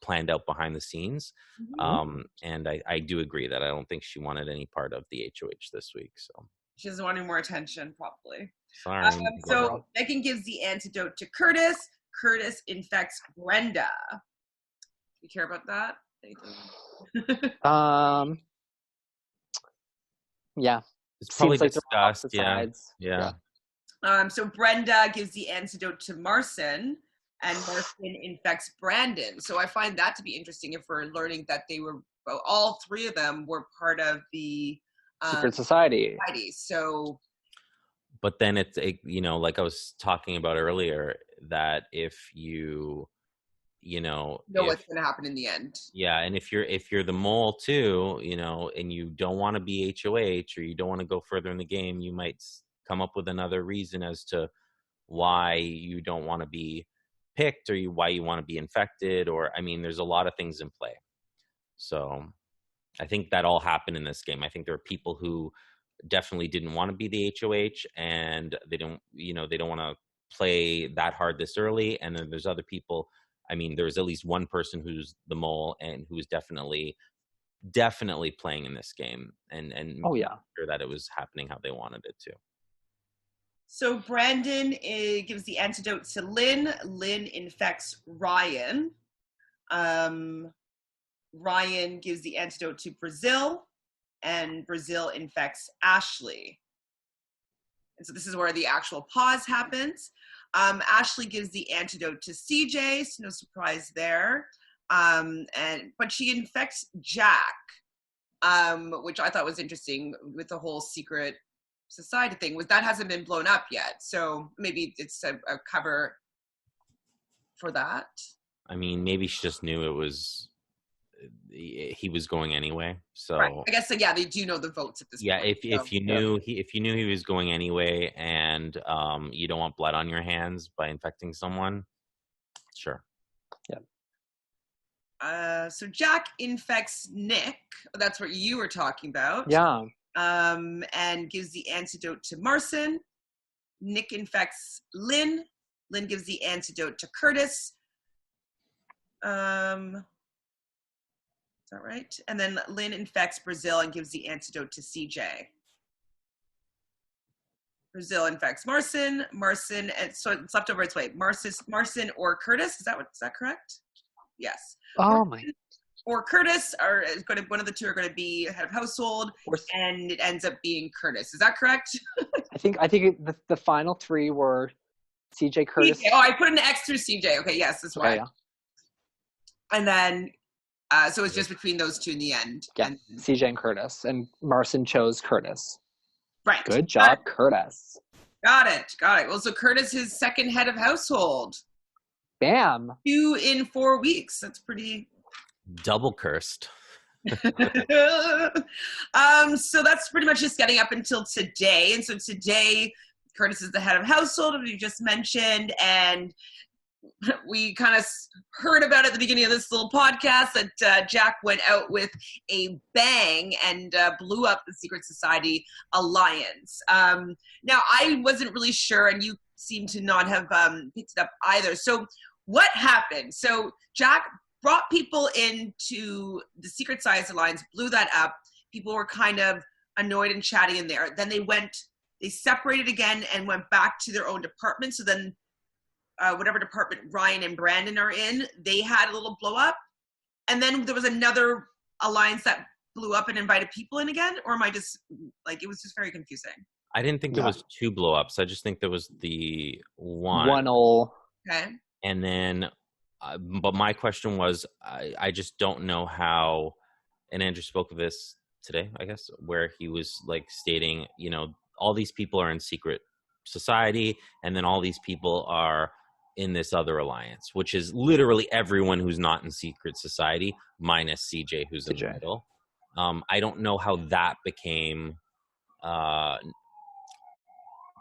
planned out behind the scenes. Mm-hmm. And I do agree that I don't think she wanted any part of the HOH this week. So she doesn't want any more attention, probably. Sorry. So Megan gives the antidote to Curtis. Curtis infects Brenda. You care about that? Yeah. It's probably seems discussed. Like yeah. So Brenda gives the antidote to Marcin, and Marcin infects Brandon. So I find that to be interesting if we're learning that all 3 of them were part of the secret society. So, but then it's like I was talking about earlier, that if you know what's going to happen in the end. Yeah, and if you're the mole too, and you don't want to be HOH, or you don't want to go further in the game, you might come up with another reason as to why you don't want to be picked, or why you want to be infected, or I mean, there's a lot of things in play. So I think that all happened in this game. I think there are people who definitely didn't want to be the HOH, and they don't want to play that hard this early. And then there's other people. I mean, there's at least one person who's the mole and who's definitely playing in this game, and sure that it was happening how they wanted it to. So Brandon gives the antidote to Lynn. Lynn infects Ryan. Ryan gives the antidote to Brazil, and Brazil infects Ashley. And so this is where the actual pause happens. Ashley gives the antidote to CJ, so no surprise there. But she infects Jack, which I thought was interesting with the whole secret society thing. That hasn't been blown up yet, so maybe it's a cover for that. I mean, maybe she just knew he was going anyway. So right. I guess so. Yeah, they do know the votes at this point. Yeah, if you knew he was going anyway, and you don't want blood on your hands by infecting someone, sure. Yeah. So Jack infects Nick. That's what you were talking about. Yeah. And gives the antidote to Marcin. Nick infects Lynn. Lynn gives the antidote to Curtis. Is that right? And then Lynn infects Brazil and gives the antidote to CJ. Brazil infects Marcin. Marcin, and so it's left over its way. Marcin or Curtis. Is that correct? Yes. Oh Marcin my. Or Curtis one of the two are going to be head of household, and it ends up being Curtis. Is that correct? I think the final three were CJ, Curtis. Oh, I put an X through CJ. Okay, yes, that's why. Yeah. And then, so it's just between those two in the end. Yeah, and, CJ and Curtis, and Marcin chose Curtis. Right. Good job, Curtis. Got it. Well, so Curtis is second head of household. Bam. 2 in 4 weeks. That's pretty. Double cursed. So that's pretty much just getting up until today. And so today, Curtis is the head of household, as you just mentioned, and we kind of heard about at the beginning of this little podcast that Jack went out with a bang and blew up the secret society alliance. Now, I wasn't really sure, and you seem to not have picked it up either. So what happened? So Jack brought people into the secret society alliance, blew that up. People were kind of annoyed and chatty in there. Then they separated again and went back to their own department. So then whatever department Ryan and Brandon are in, they had a little blow up. And then there was another alliance that blew up and invited people in again? Or am I just, it was just very confusing. I didn't think there was 2 blow ups. I just think there was the one. One all. Okay. And then, but my question was, I just don't know how, and Andrew spoke of this today, I guess, where he was stating, all these people are in secret society, and then all these people are in this other alliance, which is literally everyone who's not in secret society minus CJ, who's in the middle. I don't know how that became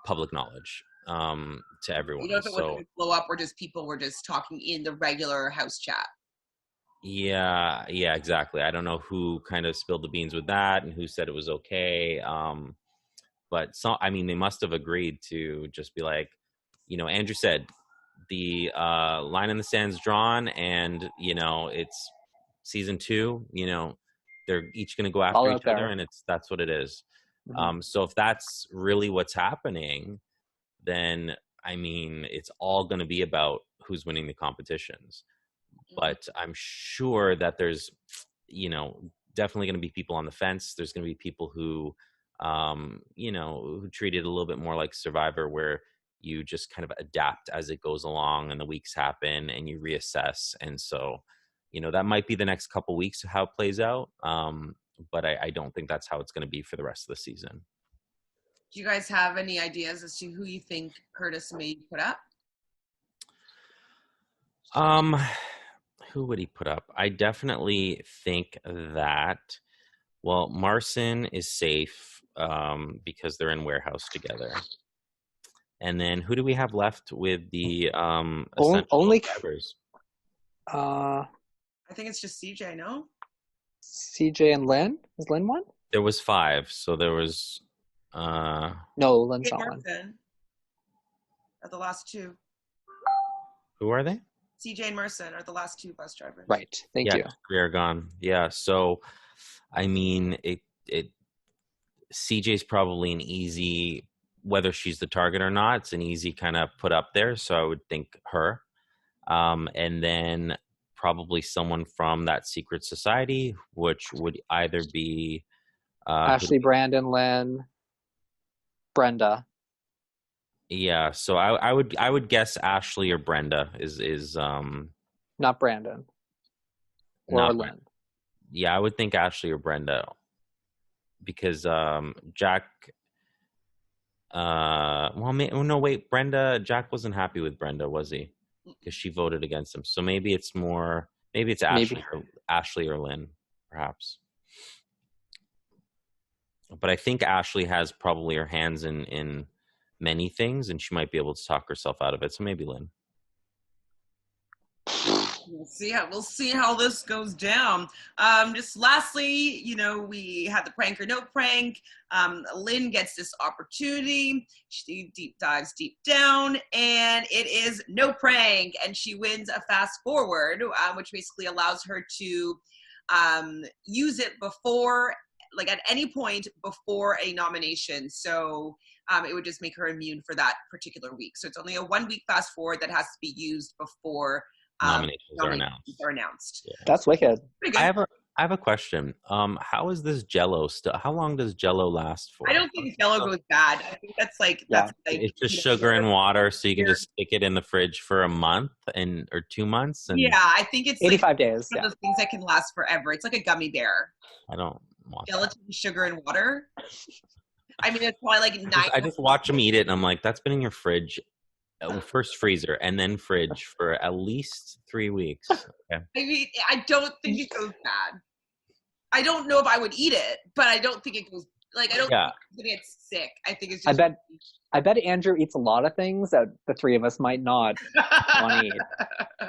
public knowledge to everyone. You know if it was a blow up or just people were just talking in the regular house chat. Yeah, exactly. I don't know who kind of spilled the beans with that and who said it was okay. But they must have agreed to just be like, Andrew said, the line in the sand's drawn, and it's season 2. They're each going to go after each other, and that's what it is. Mm-hmm. So if that's really what's happening, then it's all going to be about who's winning the competitions. But I'm sure that there's, definitely going to be people on the fence. There's going to be people who, who treat it a little bit more like Survivor, where you just kind of adapt as it goes along and the weeks happen and you reassess. And so, that might be the next couple weeks of how it plays out. But I don't think that's how it's going to be for the rest of the season. Do you guys have any ideas as to who you think Curtis may put up? Who would he put up? I definitely think that, Marcin is safe because they're in warehouse together. And then who do we have left with the only drivers? I think it's just CJ, no? CJ and Lynn? Is Lynn one? There was 5, so there was no, Lynn's not one. Are the last 2. Who are they? CJ and Marcin are the last 2 bus drivers. Right. Thank you. They're gone. Yeah. So, CJ's probably an easy, whether she's the target or not, it's an easy kind of put up there. So I would think her. And then probably someone from that secret society, which would either be Ashley, Brandon, Lynn, Brenda. Yeah, so I would guess Ashley or Brenda is not Brandon. or Lynn? Yeah, I would think Ashley or Brenda, because Jack. No, wait. Jack wasn't happy with Brenda, was he? Because she voted against him. So maybe it's Ashley or Lynn, perhaps. But I think Ashley has probably her hands in many things, and she might be able to talk herself out of it. So maybe Lynn. We'll see how this goes down. Just lastly, we had the prank or no prank. Lynn gets this opportunity. She dives deep down, and it is no prank, and she wins a fast forward, which basically allows her to use it before, like at any point before a nomination. So it would just make her immune for that particular week. So it's only a 1 week fast forward that has to be used before nominations are announced. Yeah. That's wicked. I have a question. How is this Jello how long does Jello last for? I don't think Jello goes bad. I think that's like it's just sugar and water, so you can just stick it in the fridge for a month or 2 months. And I think it's 85 days. One of those things that can last forever. It's like a gummy bear. I don't want gelatin, sugar, and water. I mean, it's probably like 9. I just watch them eat it, and I'm like, that's been in your fridge. First freezer and then fridge for at least 3 weeks. Okay. I mean, I don't think it goes bad. I don't know if I would eat it, but I don't think it goes like I don't think I'm gonna get sick. I think it's just I bet Andrew eats a lot of things that the three of us might not want to eat.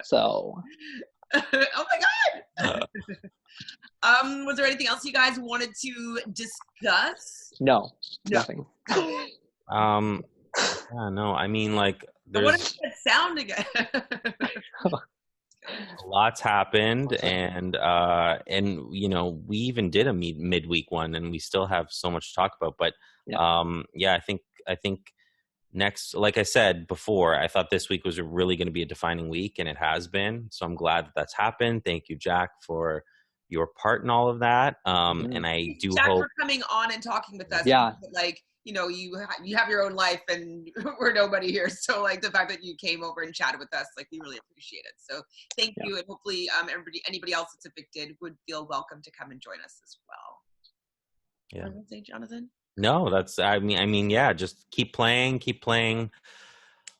So oh my god. Was there anything else you guys wanted to discuss? No. Nothing. No, I mean, like, what is that sound again? Lots happened, and we even did a midweek one, and we still have so much to talk about. But I think next, like I said before, I thought this week was really going to be a defining week, and it has been. So I'm glad that's happened. Thank you, Jack, for your part in all of that. And I do Jack, hope for coming on and talking with us. Yeah. Like, you have your own life, and we're nobody here. So like the fact that you came over and chatted with us, like we really appreciate it. So thank you, and hopefully anybody else that's evicted would feel welcome to come and join us as well. Yeah. What say, Jonathan? No, just keep playing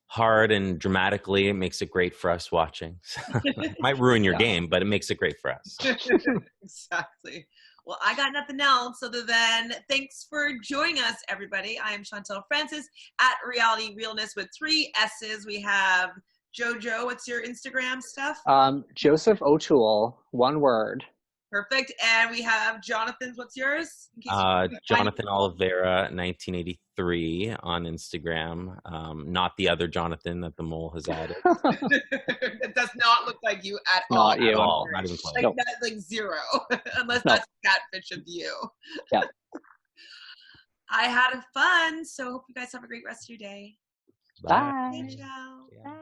hard and dramatically. It makes it great for us watching. It might ruin your game, but it makes it great for us. Exactly. Well, I got nothing else other than thanks for joining us, everybody. I am Chantele Francis at Realnesss with 3 S's. We have Jojo. What's your Instagram stuff? JosephOtoole, one word. Perfect. And we have Jonathan's. What's yours? Jonathan Oliveira, 1983 on Instagram. Not the other Jonathan that the mole has added. It does not look like you at all. Not you. At all. Not even close. Like, that's like zero, unless that's a catfish of you. Yeah. I had fun, so hope you guys have a great rest of your day. Bye. Ciao. Bye.